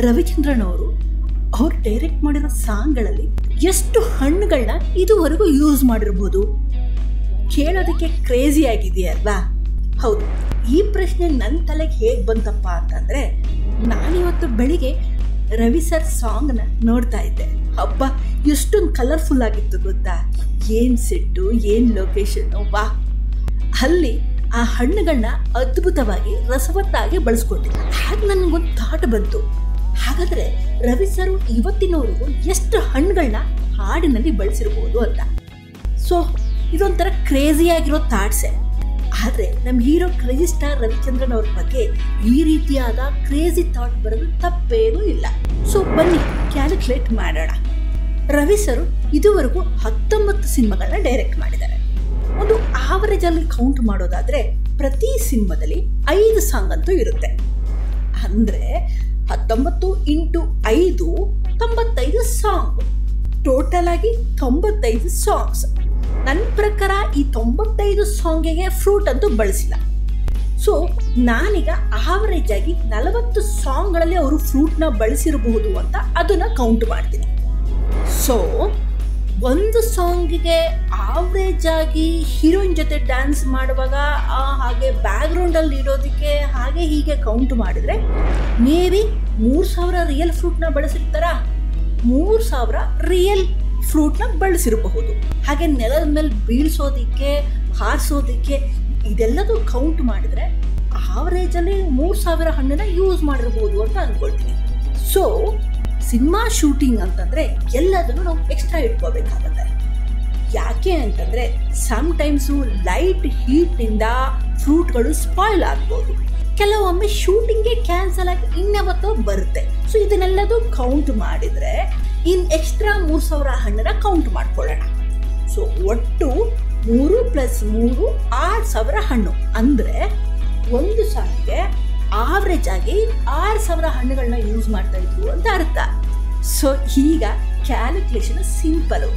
ರವಿಚಂದ್ರನ್ ಅವ್ರು ಡೈರೆಕ್ಟ್ ಮಾಡಿರೋ ಸಾಂಗ್ಗಳಲ್ಲಿ ಎಷ್ಟು ಹಣ್ಣುಗಳನ್ನ ಇದುವರೆಗೂ ಯೂಸ್ ಮಾಡಿರ್ಬೋದು? ಕೇಳೋದಕ್ಕೆ ಕ್ರೇಜಿ ಆಗಿದೆಯಲ್ವಾ? ಹೌದು, ಈ ಪ್ರಶ್ನೆ ನನ್ನ ತಲೆಗೆ ಹೇಗೆ ಬಂತಪ್ಪ ಅಂತಂದರೆ, ನಾನಿವತ್ತು ಬೆಳಿಗ್ಗೆ ರವಿ ಸರ್ ಸಾಂಗ್ನ ನೋಡ್ತಾ ಇದ್ದೆ. ಹಬ್ಬ, ಎಷ್ಟೊಂದು ಕಲರ್ಫುಲ್ ಆಗಿತ್ತು ಗೊತ್ತಾ? ಏನು ಸೆಟ್ಟು, ಏನು ಲೊಕೇಶನ್ನು, ವಾ! ಅಲ್ಲಿ ಆ ಹಣ್ಣುಗಳನ್ನ ಅದ್ಭುತವಾಗಿ ರಸವತ್ತಾಗಿ ಬಳಸ್ಕೊಂಡಿದ್ದೆ. ಹಾಗೆ ನನಗೊಂದು ಥಾಟ್ ಬಂತು, ಹಾಗಾದರೆ ರವಿ ಸರ್ ಇವತ್ತಿನವರೆಗೂ ಎಷ್ಟು ಹಣ್ಣುಗಳನ್ನ ಹಾಡಿನಲ್ಲಿ ಬಳಸಿರ್ಬೋದು ಅಂತ. ಸೊ ಇದೊಂಥರ ಕ್ರೇಜಿಯಾಗಿರೋ ಥಾಟ್ಸೆ. ಆದರೆ ನಮ್ಮ ಹೀರೋ ಕ್ರೇಜಿ ಸ್ಟಾರ್ ರವಿಚಂದ್ರನ್ ಅವ್ರ ಬಗ್ಗೆ ಈ ರೀತಿಯಾದ ಕ್ರೇಜಿ ಥಾಟ್ ಬರೋದು ತಪ್ಪೇನೂ ಇಲ್ಲ. ಸೊ ಬನ್ನಿ ಕ್ಯಾಲ್ಕುಲೇಟ್ ಮಾಡೋಣ. ರವಿ ಸರ್ ಇದುವರೆಗೂ 19 ಸಿನಿಮಾಗಳನ್ನ ಡೈರೆಕ್ಟ್ ಮಾಡಿದ್ದಾರೆ. ಒಂದು ಆವರೇಜಲ್ಲಿ ಕೌಂಟ್ ಮಾಡೋದಾದರೆ ಪ್ರತಿ ಸಿನಿಮಾದಲ್ಲಿ 5 ಸಾಂಗ್ ಅಂತೂ ಇರುತ್ತೆ. ಅಂದರೆ 19 × 5 95 ಸಾಂಗ್. ಟೋಟಲ್ ಆಗಿ 95 ಸಾಂಗ್ಸ್. ನನ್ನ ಪ್ರಕಾರ ಈ 95 ಸಾಂಗಿಗೆ ಫ್ರೂಟ್ ಅಂತೂ ಬಳಸಿಲ್ಲ. ಸೊ ನಾನೀಗ ಆವರೇಜ್ ಆಗಿ 40 ಸಾಂಗ್ಗಳಲ್ಲಿ ಅವರು ಫ್ರೂಟ್ನ ಬಳಸಿರಬಹುದು ಅಂತ ಅದನ್ನು ಕೌಂಟ್ ಮಾಡ್ತೀನಿ. ಸೊ ಒಂದು ಸಾಂಗಿಗೆ ಆವ್ರೇಜ್ ಆಗಿ ಹೀರೋಯಿನ್ ಜೊತೆ ಡ್ಯಾನ್ಸ್ ಮಾಡುವಾಗ ಹಾಗೆ ಬ್ಯಾಕ್ಗ್ರೌಂಡಲ್ಲಿ ಇಡೋದಕ್ಕೆ ಹಾಗೆ ಹೀಗೆ ಕೌಂಟ್ ಮಾಡಿದರೆ ಮೇ ಬಿ 3000 ರಿಯಲ್ ಫ್ರೂಟ್ನ ಬಳಸಿರ್ತಾರ. 3000 ರಿಯಲ್ ಫ್ರೂಟ್ನ ಬಳಸಿರಬಹುದು. ಹಾಗೆ ನೆಲದ ಮೇಲೆ ಬೀಳ್ಸೋದಿಕ್ಕೆ, ಹಾರಿಸೋದಿಕ್ಕೆ ಇದೆಲ್ಲದೂ ಕೌಂಟ್ ಮಾಡಿದರೆ ಆವರೇಜಲ್ಲಿ 3000 ಹಣ್ಣನ್ನ ಯೂಸ್ ಮಾಡಿರ್ಬೋದು ಅಂತ ಅಂದ್ಕೊಳ್ತೀನಿ. ಸೊ ಸಿನಿಮಾ ಶೂಟಿಂಗ್ ಅಂತಂದರೆ ಎಲ್ಲದನ್ನು ನಾವು ಎಕ್ಸ್ಟ್ರಾ ಇಟ್ಕೋಬೇಕಾಗತ್ತೆ. ಯಾಕೆ ಅಂತಂದರೆ ಸಮ್ಟೈಮ್ಸು ಲೈಟ್ ಹೀಟ್ನಿಂದ ಫ್ರೂಟ್ಗಳು ಸ್ಪಾಯ್ಲ್ ಆಗ್ಬೋದು. ಕೆಲವೊಮ್ಮೆ ಶೂಟಿಂಗ್ಗೆ ಕ್ಯಾನ್ಸಲ್ ಆಗಿ ಇನ್ಯಾವತ್ತೋ ಬರುತ್ತೆ. ಸೊ ಇದನ್ನೆಲ್ಲದೂ ಕೌಂಟ್ ಮಾಡಿದರೆ ಎಕ್ಸ್ಟ್ರಾ 3000 ಹಣ್ಣನ್ನ ಕೌಂಟ್ ಮಾಡ್ಕೊಳ್ಳೋಣ. ಸೊ ಒಟ್ಟು 3 + 3 6000 ಹಣ್ಣು. ಅಂದರೆ ಒಂದು ಸಾಲಿಗೆ ಆವ್ರೇಜ್ ಆಗಿ 6000 ಹಣ್ಣುಗಳನ್ನ ಯೂಸ್ ಮಾಡ್ತಾ ಇದ್ರು ಅಂತ ಅರ್ಥ. ಸೊ ಈಗ calculation simple.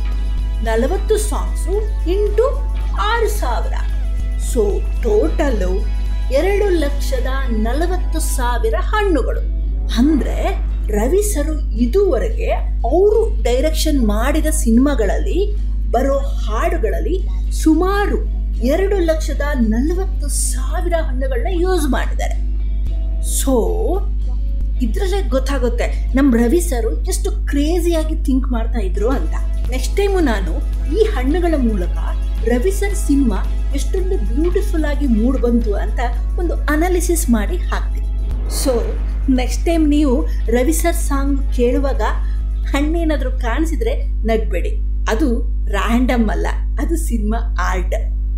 40 songs into 6000. So total 2,40,000 ಹಣ್ಣುಗಳು. ಅಂದರೆ ರವಿ ಸರ್ ಇದುವರೆಗೆ ಅವರು ಡೈರೆಕ್ಷನ್ ಮಾಡಿದ ಸಿನಿಮಾಗಳಲ್ಲಿ ಬರೋ ಹಾಡುಗಳಲ್ಲಿ ಸುಮಾರು 2,40,000 ಹಣ್ಣುಗಳನ್ನ ಯೂಸ್ ಮಾಡಿದ್ದಾರೆ. ಸೊ ಇದರಲ್ಲೇ ಗೊತ್ತಾಗುತ್ತೆ ನಮ್ಮ ರವಿ ಸರ್ ಎಷ್ಟು ಕ್ರೇಜಿಯಾಗಿ ಥಿಂಕ್ ಮಾಡ್ತಾ ಇದ್ರು ಅಂತ. ನೆಕ್ಸ್ಟ್ ಟೈಮು ನಾನು ಈ ಹಣ್ಣುಗಳ ಮೂಲಕ ರವಿ ಸರ್ ಸಿನಿಮಾ ಎಷ್ಟೊಂದು ಬ್ಯೂಟಿಫುಲ್ ಆಗಿ ಮೂಡ್ ಬಂತು ಅಂತ ಒಂದು ಅನಾಲಿಸಿಸ್ ಮಾಡಿ ಹಾಕ್ತೀನಿ. ಸೊ ನೆಕ್ಸ್ಟ್ ಟೈಮ್ ನೀವು ರವಿ ಸರ್ ಸಾಂಗ್ ಕೇಳುವಾಗ ಹಣ್ಣೇನಾದರೂ ಕಾಣಿಸಿದ್ರೆ ನಗ್ಬೇಡಿ. ಅದು ರ್ಯಾಂಡಮ್ ಅಲ್ಲ, ಅದು ಸಿನಿಮಾ ಆರ್ಟ್.